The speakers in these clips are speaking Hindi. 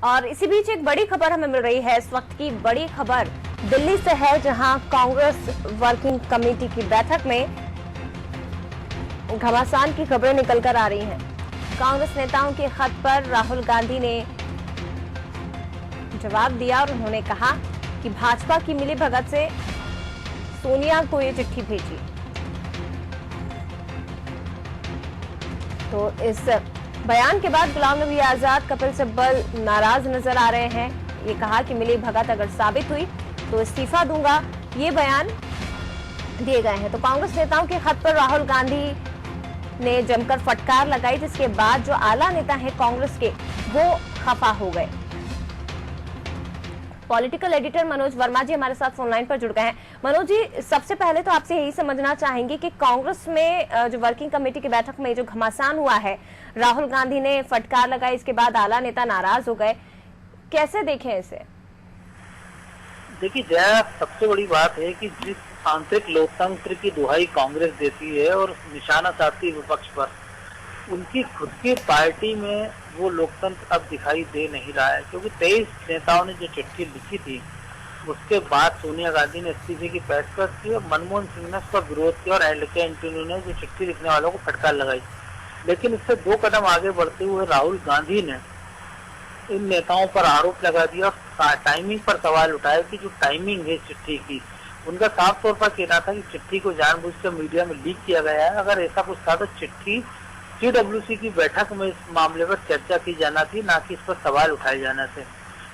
और इसी बीच एक बड़ी खबर हमें मिल रही है। इस वक्त की बड़ी खबर दिल्ली से है, जहां कांग्रेस वर्किंग कमेटी की बैठक में घमासान की खबरें निकलकर आ रही हैं। कांग्रेस नेताओं के खत पर राहुल गांधी ने जवाब दिया और उन्होंने कहा कि भाजपा की मिलीभगत से सोनिया को ये चिट्ठी भेजी। तो इस बयान के बाद गुलाम नबी आजाद, कपिल सिब्बल नाराज नजर आ रहे हैं। ये कहा कि मिलीभगत अगर साबित हुई तो इस्तीफा दूंगा, ये बयान दिए गए हैं। तो कांग्रेस नेताओं के खत पर राहुल गांधी ने जमकर फटकार लगाई, जिसके बाद जो आला नेता हैं कांग्रेस के, वो खफा हो गए। पॉलिटिकल एडिटर मनोज वर्मा जी हमारे साथ फोनलाइन पर जुड़ गए हैं। मनोज जी, सबसे पहले तो आपसे यही समझना चाहेंगे कि कांग्रेस में जो वर्किंग कमेटी की बैठक में जो घमासान हुआ है, राहुल गांधी ने फटकार लगाई, इसके बाद आला नेता नाराज हो गए, कैसे देखें इसे? देखिए जया, सबसे बड़ी बात है कि जिस आंतरिक लोकतंत्र की दुहाई कांग्रेस देती है और निशाना साधती विपक्ष पर, उनकी खुद की पार्टी में वो लोकतंत्र अब दिखाई दे नहीं रहा है। क्योंकि 23 नेताओं ने जो चिट्ठी लिखी थी, उसके बाद सोनिया गांधी ने इस्तीफे की पेशकश की और मनमोहन सिंह ने उसका विरोध किया और एलके एंटोनी ने जो चिट्ठी लिखने वालों को फटकार लगाई। लेकिन इससे 2 कदम आगे बढ़ते हुए राहुल गांधी ने इन नेताओं पर आरोप लगा दिया और टाइमिंग पर सवाल उठाया कि जो टाइमिंग है चिट्ठी की, उनका साफ तौर पर कहना था कि चिट्ठी को जानबूझकर मीडिया में लीक किया गया है। अगर ऐसा कुछ था तो चिट्ठी CWC की बैठक में इस मामले पर चर्चा की जाना थी, ना कि इस पर सवाल उठाए जाना थे।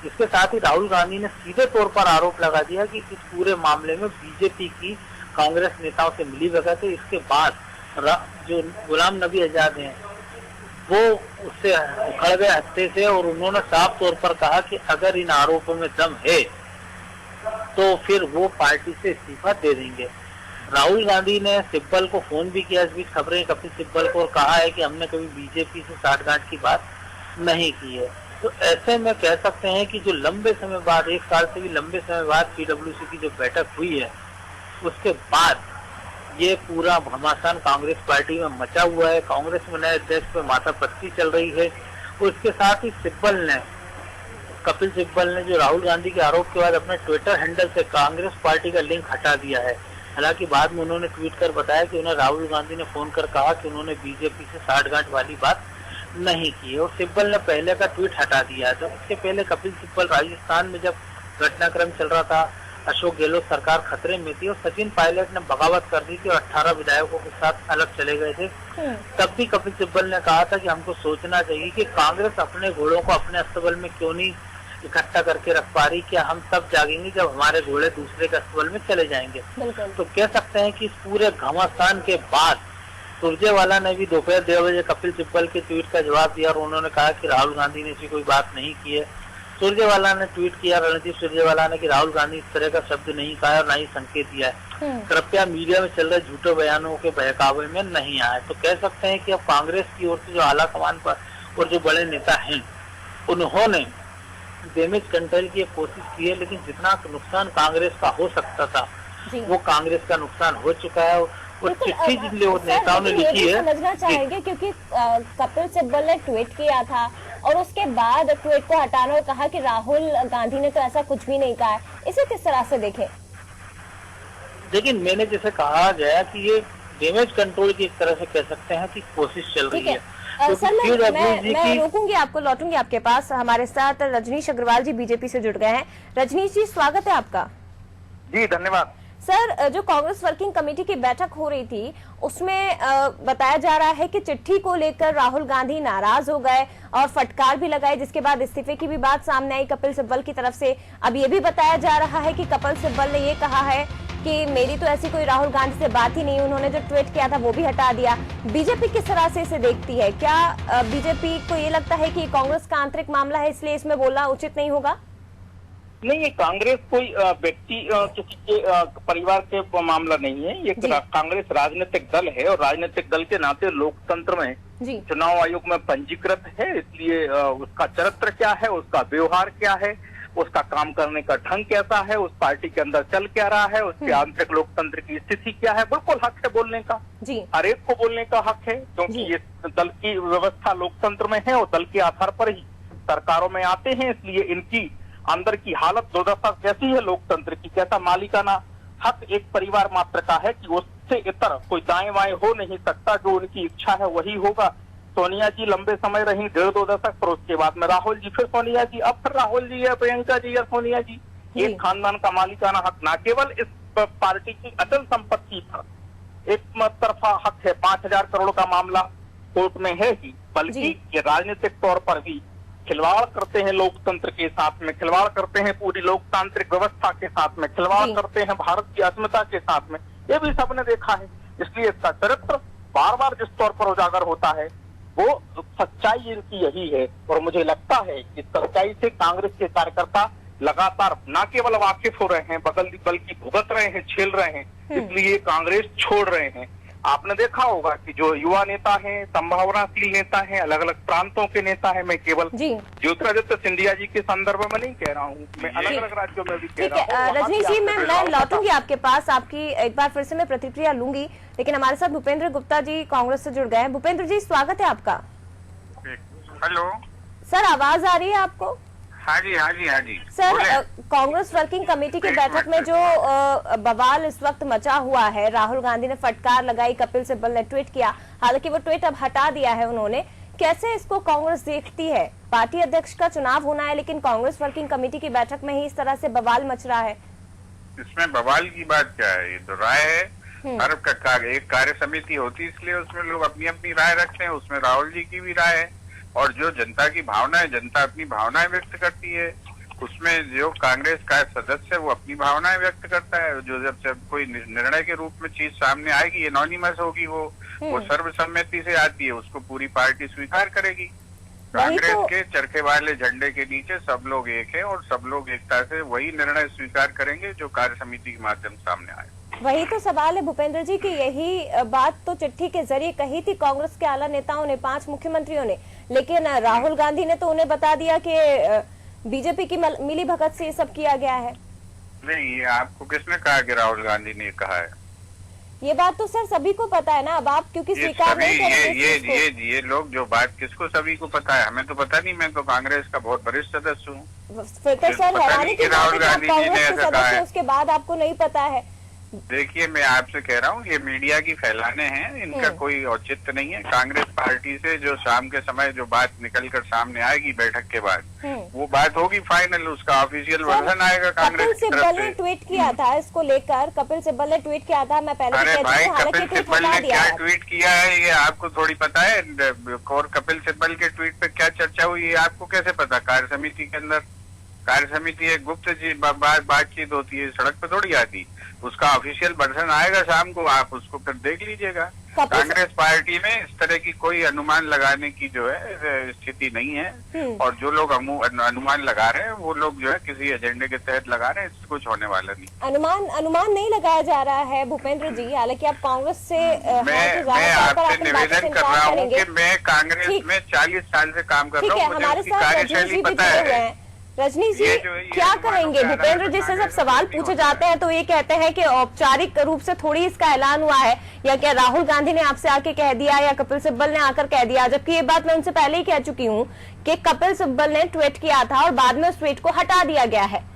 इसके साथ ही राहुल गांधी ने सीधे तौर पर आरोप लगा दिया कि इस पूरे मामले में बीजेपी की कांग्रेस नेताओं से मिलीभगत है। इसके बाद जो गुलाम नबी आजाद हैं वो उससे उखड़ गए हत्थे से और उन्होंने साफ तौर पर कहा कि अगर इन आरोपों में दम है तो फिर वो पार्टी से इस्तीफा दे देंगे। राहुल गांधी ने सिब्बल को फोन भी किया, इस बीच खबरें कपिल सिब्बल को, और कहा है कि हमने कभी बीजेपी से साठगांठ की बात नहीं की है। तो ऐसे में कह सकते हैं कि जो लंबे समय बाद, 1 साल से भी लंबे समय बाद CWC की जो बैठक हुई है, उसके बाद ये पूरा घमासान कांग्रेस पार्टी में मचा हुआ है। कांग्रेस में नए अध्यक्ष पे माथापच्ची चल रही है। और इसके साथ ही कपिल सिब्बल ने जो राहुल गांधी के आरोप के बाद अपने ट्विटर हैंडल से कांग्रेस पार्टी का लिंक हटा दिया है। हालांकि बाद में उन्होंने ट्वीट कर बताया कि उन्हें राहुल गांधी ने फोन कर कहा कि उन्होंने बीजेपी से साठगांठ वाली बात नहीं की है और सिब्बल ने पहले का ट्वीट हटा दिया है। तो इससे पहले कपिल सिब्बल राजस्थान में जब घटनाक्रम चल रहा था, अशोक गहलोत सरकार खतरे में थी और सचिन पायलट ने बगावत कर दी थी और 18 विधायकों के साथ अलग चले गए थे, तब भी कपिल सिब्बल ने कहा था कि हमको सोचना चाहिए कि कांग्रेस अपने घोड़ों को अपने अस्तबल में क्यों नहीं इकट्ठा करके रख पा रही, क्या हम तब जागेंगे जब हमारे घोड़े दूसरे के अस्तबल में चले जाएंगे। तो कह सकते हैं कि इस पूरे घमासान के बाद सुरजेवाला ने भी दोपहर 1:30 बजे कपिल सिब्बल के ट्वीट का जवाब दिया और उन्होंने कहा कि राहुल गांधी ने ऐसी कोई बात नहीं की है। सुरजेवाला ने ट्वीट किया, रणदीप सुरजेवाला ने, कि राहुल गांधी इस तरह का शब्द नहीं कहा और न ही संकेत दिया है। कृपया मीडिया में चल रहे झूठे बयानों के बहकावे में नहीं आए। तो कह सकते हैं कि अब कांग्रेस की ओर से जो आला कमान पर और जो बड़े नेता हैं, उन्होंने डैमेज कंट्रोल की कोशिश की है, लेकिन जितना नुकसान कांग्रेस का हो सकता था वो कांग्रेस का नुकसान हो चुका है। और चिट्ठी जिन नेताओं ने लिखी है, समझना चाहेंगे क्योंकि कपिल सिब्बल ने ट्वीट किया था और उसके बाद ट्वीट को हटाना और कहा कि राहुल गांधी ने तो ऐसा कुछ भी नहीं कहा है, इसे किस तरह से देखें? लेकिन मैंने जैसे कहा गया कि ये डैमेज कंट्रोल की एक तरह से कह सकते हैं कि कोशिश चल रही है। सर मैं रोकूंगी आपको, लौटूंगी आपके पास। हमारे साथ रजनीश अग्रवाल जी बीजेपी से जुड़ गए हैं। रजनीश जी, स्वागत है आपका। जी धन्यवाद। सर, जो कांग्रेस वर्किंग कमेटी की बैठक हो रही थी, उसमें बताया जा रहा है कि चिट्ठी को लेकर राहुल गांधी नाराज हो गए और फटकार भी लगाए, जिसके बाद इस्तीफे की भी बात सामने आई कपिल सिब्बल की तरफ से। अब ये भी बताया जा रहा है कि कपिल सिब्बल ने ये कहा है कि मेरी तो ऐसी कोई राहुल गांधी से बात ही नहीं, उन्होंने जो ट्वीट किया था वो भी हटा दिया। बीजेपी किस तरह से इसे देखती है? क्या बीजेपी को ये लगता है कि कांग्रेस का आंतरिक मामला है, इसलिए इसमें बोलना उचित नहीं होगा? नहीं, ये कांग्रेस कोई व्यक्ति किसी के परिवार के मामला नहीं है। ये कांग्रेस राजनीतिक दल है और राजनीतिक दल के नाते लोकतंत्र में चुनाव आयोग में पंजीकृत है। इसलिए उसका चरित्र क्या है, उसका व्यवहार क्या है, उसका काम करने का ढंग कैसा है, उस पार्टी के अंदर चल क्या रहा है, उसके आंतरिक लोकतंत्र की स्थिति क्या है, बिल्कुल हक है बोलने का। हर एक को बोलने का हक है, क्योंकि ये दल की व्यवस्था लोकतंत्र में है और दल के आधार पर ही सरकारों में आते हैं, इसलिए इनकी अंदर की हालत दुर्दशा कैसी है लोकतंत्र की, कैसा मालिकाना हक एक परिवार मात्र का है कि उससे इतर कोई दाएं बाएं हो नहीं सकता, जो उनकी इच्छा है वही होगा। सोनिया जी लंबे समय रही, 1.5-2 दशक, पर उसके बाद में राहुल जी, फिर सोनिया जी, अब फिर राहुल जी है, प्रियंका जी या सोनिया जी। एक खानदान का मालिकाना हक न केवल इस पार्टी की अचल संपत्ति पर एक तरफा हक है, 5,000 करोड़ का मामला कोर्ट में है ही, बल्कि ये राजनीतिक तौर पर भी खिलवाड़ करते हैं लोकतंत्र के साथ में, खिलवाड़ करते हैं पूरी लोकतांत्रिक व्यवस्था के साथ में, खिलवाड़ करते हैं भारत की अस्मिता के साथ में, ये भी सबने देखा है। इसलिए इसका चरित्र बार बार जिस तौर पर उजागर होता है वो सच्चाई इनकी यही है, और मुझे लगता है कि सच्चाई से कांग्रेस के कार्यकर्ता लगातार न केवल वाकिफ हो रहे हैं बल्कि भुगत रहे हैं, झेल रहे हैं, इसलिए कांग्रेस छोड़ रहे हैं। आपने देखा होगा कि जो युवा नेता हैं, संभावनाशील नेता हैं, अलग अलग प्रांतों के नेता हैं, मैं केवल ज्योतिरादित्य सिंधिया जी के संदर्भ में नहीं कह रहा हूँ, मैं अलग अलग राज्यों में भी कह रहा हूँ। रजनीश जी, मैं लौटूंगी आपके पास, आपकी एक बार फिर से मैं प्रतिक्रिया लूंगी, लेकिन हमारे साथ भूपेंद्र गुप्ता जी कांग्रेस से जुड़ गए हैं। भूपेंद्र जी, स्वागत है आपका। हेलो सर, आवाज आ रही है आपको? हाँ जी हाँ जी हाँ जी सर, कांग्रेस वर्किंग कमेटी की बैठक में जो बवाल इस वक्त मचा हुआ है, राहुल गांधी ने फटकार लगाई, कपिल सिब्बल ने ट्वीट किया, हालांकि वो ट्वीट अब हटा दिया है उन्होंने, कैसे इसको कांग्रेस देखती है? पार्टी अध्यक्ष का चुनाव होना है, लेकिन कांग्रेस वर्किंग कमेटी की बैठक में ही इस तरह से बवाल मच रहा है। इसमें बवाल की बात क्या है? ये तो राय है, हर एक कार्य समिति होती है, इसलिए उसमें लोग अपनी अपनी राय रखते हैं। उसमें राहुल जी की भी राय है, और जो जनता की भावना है, जनता अपनी भावनाएं व्यक्त करती है। उसमें जो कांग्रेस का सदस्य है वो अपनी भावनाएं व्यक्त करता है। जो जब कोई निर्णय के रूप में चीज सामने आएगी, एनोनिमस होगी, वो सर्वसम्मति से आती है, उसको पूरी पार्टी स्वीकार करेगी। कांग्रेस के चरखे वाले झंडे के नीचे सब लोग एक है, और सब लोग एकता से वही निर्णय स्वीकार करेंगे जो कार्य समिति के माध्यम से सामने आए। वही तो सवाल है भूपेंद्र जी, कि यही बात तो चिट्ठी के जरिए कही थी कांग्रेस के आला नेताओं ने, 5 मुख्यमंत्रियों ने, लेकिन राहुल गांधी ने तो उन्हें बता दिया कि बीजेपी की मिली भगत से ये सब किया गया है। नहीं, ये आपको किसने कहा कि राहुल गांधी ने कहा है? ये बात तो सर सभी को पता है ना, अब आप क्योंकि स्वीकार नहीं कर रहे। ये लोग जो बात, किसको सभी को पता है? हमें तो पता नहीं, मैं तो कांग्रेस का बहुत वरिष्ठ सदस्य हूँ। फिर तो सर हैरानी की बात है कि आप कांग्रेस के सदस्य हैं, उसके बाद आपको नहीं पता है। देखिए, मैं आपसे कह रहा हूँ, ये मीडिया की फैलाने हैं, इनका कोई औचित्य नहीं है। कांग्रेस पार्टी से जो शाम के समय जो बात निकलकर सामने आएगी बैठक के बाद, वो बात होगी फाइनल, उसका ऑफिशियल वर्जन आएगा कांग्रेस की तरफ से। कपिल सिब्बल ने ट्वीट किया था इसको लेकर, कपिल सिब्बल ने ट्वीट किया था, मैं पहले अरे भाई, कपिल सिब्बल ने क्या ट्वीट किया है ये आपको थोड़ी पता है? और कपिल सिब्बल के ट्वीट पे क्या चर्चा हुई है आपको कैसे पता? कार्य समिति के अंदर, कार्य समिति एक गुप्त बातचीत होती है, सड़क पे थोड़ी आती। उसका ऑफिशियल वर्जन आएगा शाम को, आप उसको फिर देख लीजिएगा। कांग्रेस पार्टी में इस तरह की कोई अनुमान लगाने की जो है स्थिति नहीं है, और जो लोग अनुमान लगा रहे हैं वो लोग जो है किसी एजेंडे के तहत लगा रहे हैं, इससे कुछ होने वाला नहीं। अनुमान नहीं लगाया जा रहा है भूपेंद्र जी, हालांकि आप कांग्रेस से मैं आपसे निवेदन कर रहा हूँ कि मैं कांग्रेस में 40 साल से काम कर रहा हूँ, मुझे उसकी कार्यशैली पता है। रजनीश जी, क्या कहेंगे? भूपेंद्र जी से जब सवाल पूछे जाते हैं तो ये कहते हैं कि औपचारिक रूप से थोड़ी इसका ऐलान हुआ है, या क्या राहुल गांधी ने आपसे आके कह दिया या कपिल सिब्बल ने आकर कह दिया, जबकि ये बात मैं उनसे पहले ही कह चुकी हूँ कि कपिल सिब्बल ने ट्वीट किया था और बाद में उस ट्वीट को हटा दिया गया है।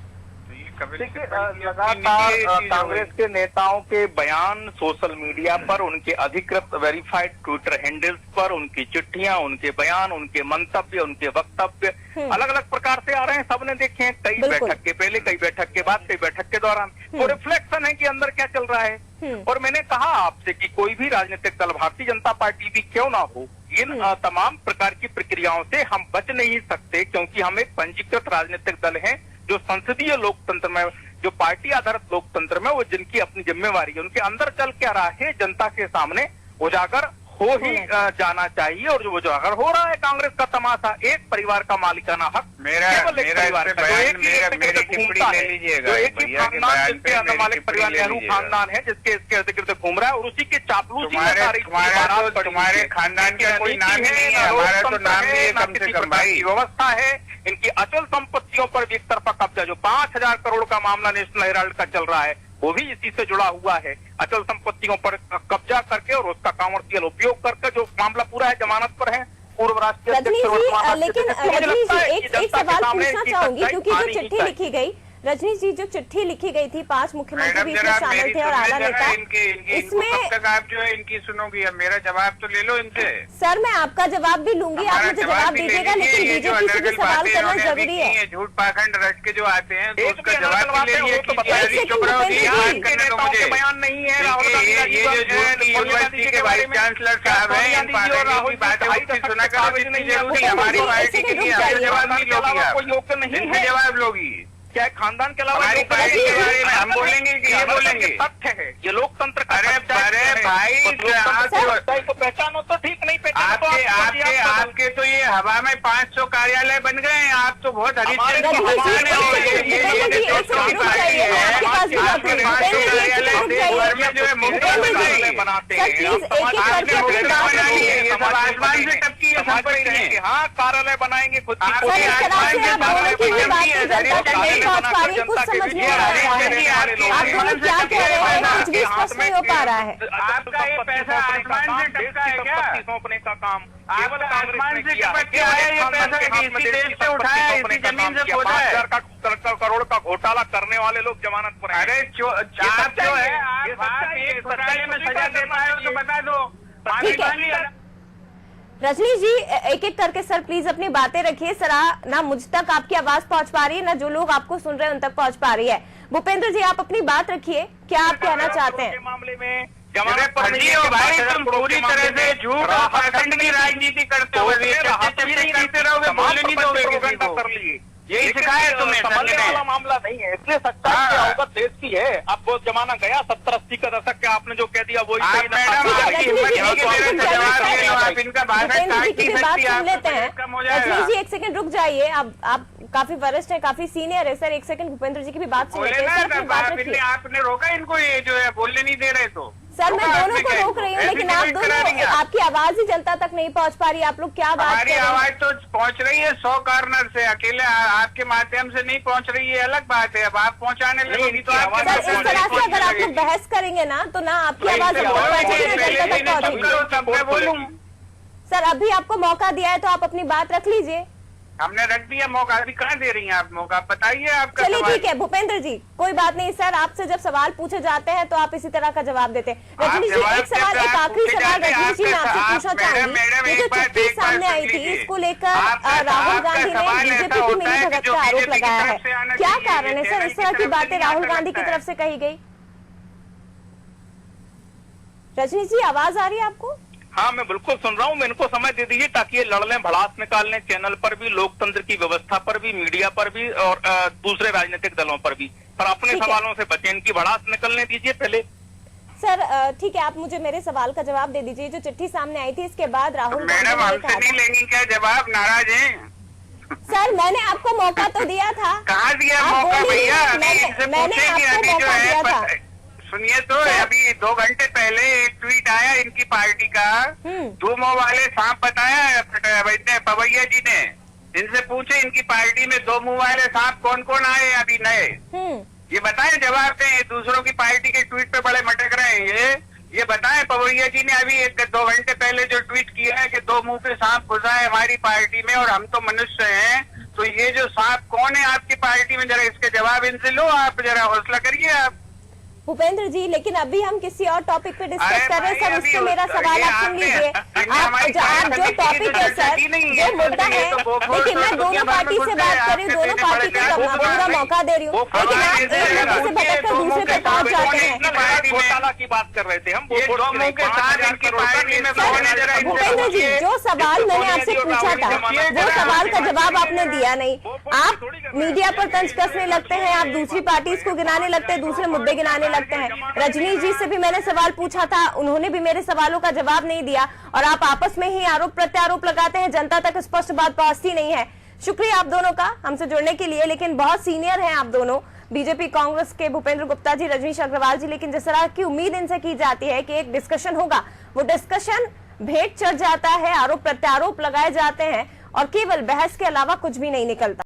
लगातार कांग्रेस के नेताओं के बयान सोशल मीडिया पर, उनके अधिकृत वेरीफाइड ट्विटर हैंडल्स पर, उनकी चिट्ठियां, उनके बयान, उनके मंतव्य, उनके वक्तव्य अलग अलग प्रकार से आ रहे हैं, सबने देखे हैं, कई बैठक के पहले, कई बैठक के बाद, कई बैठक के दौरान। वो रिफ्लेक्शन है कि अंदर क्या चल रहा है। और मैंने कहा आपसे कि कोई भी राजनीतिक दल, भारतीय जनता पार्टी भी क्यों ना हो, इन तमाम प्रकार की प्रक्रियाओं से हम बच नहीं सकते, क्योंकि हम एक पंजीकृत राजनीतिक दल हैं जो संसदीय लोकतंत्र में, जो पार्टी आधारित लोकतंत्र में, वो जिनकी अपनी जिम्मेवारी है, उनके अंदर चल क्या रहा है जनता के सामने उजागर हो ही जाना चाहिए। और जो उजागर हो रहा है कांग्रेस का तमाशा, एक परिवार का मालिकाना हक, मेरी टिप्पणी ले लीजिएगा। मालिक परिवार नेहरू खानदान है जिसके इसके इर्द गिर्द घूम रहा है, और उसी के चापलूसी तुम्हारे खानदान का कोई नाम नहीं है, हमारा तो नाम भी है कम से कम भाई। व्यवस्था है, इनकी अचल संपत्तियों पर भी एक तरफा कब्जा, जो 5,000 करोड़ का मामला नेशनल हेराल्ड का चल रहा है, वो भी इसी से जुड़ा हुआ है। अचल संपत्तियों पर कब्जा करके और उसका कमर्शियल उपयोग करके जो मामला पूरा है जमानत पर है, पूर्व राष्ट्रीय रजनी अध्यक्ष जी, वर्तमान लेकिन अध्यक्ष थे। मुझे रजनी लगता जी है कि एक जनता के सवाल सामने पूछना इसकी चाहूंगी, सच्चाई क्योंकि जो आनी ही चिट्ठी चाहिए। लिखी गई, रजनी जी जो चिट्ठी लिखी गई थी 5 मुख्यमंत्री भी मैडम इसमें जरा शामिल मेरी थे और आला सुनिए नेता, जरा, इनको इसमें कब तक आप जो है इनकी सुनोगी? अब मेरा जवाब तो ले लो इनसे। सर मैं आपका जवाब भी लूंगी, आप हमारा मुझे जवाब भी ले दीजिएगा, लीजिए। लेकिन ये जो बीजेपी से भी अनर्गल सवाल बातें करना इन्होंने अभी जरूरी की है। हैं, झूठ पाखंड रट के जो आते हैं, तो एक उसका भी जवाब अनर्गल भी ले बातें लिए वो तो कीजिए। बताइए। अभी चुप रहो, भूपेंद्र ये जी, बात करने दो नेताओं मुझे। के बयान नहीं है, राहुल गांधी ये जो झूठ की यूनिवर्सिटी के वाइस चांसलर साहब हैं, इन पागलों की बातें उतनी सुना करो जितनी जरूरी है। हमारी पार्टी के लिए हमें जवाब नहीं लोगी आप, कोई योग्य नहीं इनसे है। जवाब लोगी। क्या खानदान के अलावा हमारी पार्टी के बारे में हम बोलेंगे कि ये बोलेंगे? तथ्य है ये लोकतंत्र का अरे भाई, सच्चाई को पहचानो तो ठीक, नहीं पहचानो तो आपके तो ये हवा में 500 कार्यालय बन गए हैं। आप तो बहुत हरी हमारे रजनी जी, एक सेकंड रुक जाइए, मैं आपके पास भी आती हूँ। भूपेंद्र जी, एक सेकंड रुक जाइए। जो है मुफ्त भूपेंद्र जी, कार्यालय बनाते सर हैं। प्लीज एक एक करके अपनी बात रखिए। ये सब आसमान से टपकी है संपत्ति है। हाँ, कार्यालय बनाएंगे खुद की। सर इस तरह से आप दोनों की भी बातें जनता तक नहीं पहुंच पा रही, कुछ समझ नहीं आ रहा है। आप दोनों क्या कह रहे हैं, कुछ भी स्पष्ट नहीं हो पा रहा है। आपका ये पैसा आसमान से टपका है क्या? सौंपने का काम आपका केवल कांग्रेस आसमान ने से किया। टपक के आया ये पैसा कि इसी देश से उठाया है, इसी जमीन से खोदा है। 5,000 करोड़ का घोटाला करने वाले लोग जमानत पर हैं। अरे आप जो है आप एक घोटाले में सजा दे पाए हो तो बता दो। ठीक है रजनी जी, एक एक करके सर प्लीज अपनी बातें रखिए। सर ना मुझ तक आपकी आवाज पहुंच पा रही है, ना जो लोग आपको सुन रहे हैं उन तक पहुंच पा रही है। भूपेंद्र जी आप अपनी बात रखिए, क्या आप कहना चाहते हैं? मामले में जमानत पर नहीं हो भाई, तुम पूरी तरह से झूठ और पाखंड की राजनीति करते हो। करते रहोगे, बोलने नहीं दोगे किसी को। कर लिए यही सिखाया तुम्हें समझने वाला मामला नहीं है, इसलिए सच्चाई की अवगत देश की है। अब वो जमाना गया 70-80 का दशक के, आपने जो कह दिया वही सही मैडम आपकी हिम्मत नहीं कि मेरे से जवाब ले लो, आप इनका भाषण भूपेंद्र जी काट की नहीं भी बात सकती, सुन आपका लेते हैं। बजट कम हो रजनी जाएगा। जी एक सेकंड रुक जाइए, आप काफी वरिष्ठ हैं, काफी सीनियर है। सर एक सेकंड भूपेंद्र जी की भी बात सुन बोले लेते हैं। सर ना, अपनी बात रखिए। आपने रोका इनको, ये जो है बोलने नहीं दे रहे तो। सर मैं दोनों को रोक रही हूँ, लेकिन आप दोनों, आपकी आवाज ही जनता तक नहीं पहुंच पा रही। आप लोग क्या बात कर हमारी रहे हैं? आवाज तो पहुंच रही है 100 कॉर्नर से, अकेले आपके माध्यम से नहीं पहुंच रही है, अलग बात है। अब आप पहुंचाने लगेगी तो आपके सर इस तरह से अगर आप लोग बहस करेंगे ना, तो ना आपकी आवाज अब तक पहुंचेगी ना जनता तक पहुंचेगी। तब मैं बोलूँ। सर अभी आपको मौका दिया है तो आप अपनी बात रख लीजिए। हमने रख दिया मौका, अभी कहाँ दे रही हैं आप मौका? बताइए आपका चलिए सवाल। ठीक है भूपेंद्र जी, कोई बात नहीं। सर आपसे जब सवाल पूछे जाते हैं तो आप इसी तरह का जवाब देते हैं। रजनी जी एक सवाल, एक आखिरी सवाल रजनी जी मैं आपसे पूछना चाहूंगी। ये जो चिट्ठी सामने आई थी, इसको लेकर राहुल गांधी ने बीजेपी की मिलीभगत का आरोप लगाया है, क्या कारण है सर इस तरह की बातें राहुल गांधी की तरफ से कही गई? रजनी जी आवाज आ रही है आपको? हाँ, मैं बिल्कुल सुन रहा हूँ। मैं इनको समय दे दीजिए ताकि ये लड़ लें, भड़ास निकाल लें, चैनल पर भी, लोकतंत्र की व्यवस्था पर भी, मीडिया पर भी और दूसरे राजनीतिक दलों पर भी। पर अपने सवालों से बचें, इनकी भड़ास निकलने दीजिए पहले। सर ठीक है, आप मुझे मेरे सवाल का जवाब दे दीजिए। जो चिट्ठी सामने आई थी इसके बाद राहुल मैडम हमसे नहीं लेंगी क्या जवाब? नाराज हैं? सर मैंने आपको मौका तो दिया था। कहाँ दिया आप मौका बोलिए, भैया? अभी इनसे मैंने पूछेंगे, आपको अभी जो मौका दिया था। है सुनिए तो, अभी 2 घंटे पहले एक ट्वीट आया इनकी पार्टी का, 2 मुंह वाले सांप बताया पवैया जी ने। इनसे पूछे इनकी पार्टी में 2 मुंह वाले सांप कौन कौन आए अभी नए, ये बताएं, जवाब दें। दूसरों की पार्टी के ट्वीट पे बड़े मटक रहे हैं ये बताएं। पवैया जी ने अभी 1-2 घंटे पहले जो ट्वीट किया है कि 2 मुंह के सांप घुसा है हमारी पार्टी में और हम तो मनुष्य हैं, तो ये जो सांप कौन है आपकी पार्टी में? जरा इसके जवाब इनसे लो, आप जरा हौसला करिए आप। भूपेंद्र जी लेकिन अभी हम किसी और टॉपिक पे डिस्कस कर रहे हैं सर, उससे मेरा सवाल आप सुन लीजिए। आप जो टॉपिक है सर, जो मुद्दा है, देखिए मैं दोनों पार्टी से बात कर रही हूँ, दोनों पार्टी को पूरा मौका दे रही हूँ, लेकिन आप एक मुद्दे से भटक कर दूसरे पे पहुंच जाते हैं। घोटाला की बात कर रहे थे हम। भूपेंद्र जी जो सवाल मैंने आपसे पूछा था वो सवाल का जवाब आपने दिया नहीं। आप मीडिया पर तंज कसने लगते हैं, आप दूसरी पार्टी को गिनाने लगते हैं, दूसरे मुद्दे गिनाने लगते हैं। रजनी जी से भी मैंने सवाल पूछा था, उन्होंने भी मेरे सवालों का जवाब नहीं दिया और आप आपस में ही आरोप प्रत्यारोप लगाते हैं, जनता तक स्पष्ट बात पहुंचती नहीं है। शुक्रिया आप दोनों का हमसे जुड़ने के लिए, लेकिन बहुत सीनियर हैं आप दोनों, बीजेपी कांग्रेस के भूपेंद्र गुप्ता जी, रजनीश अग्रवाल जी। लेकिन जिस तरह की उम्मीद इनसे की जाती है कि एक डिस्कशन होगा, वो डिस्कशन भेंट चढ़ जाता है, आरोप प्रत्यारोप लगाए जाते हैं और केवल बहस के अलावा कुछ भी नहीं निकलता।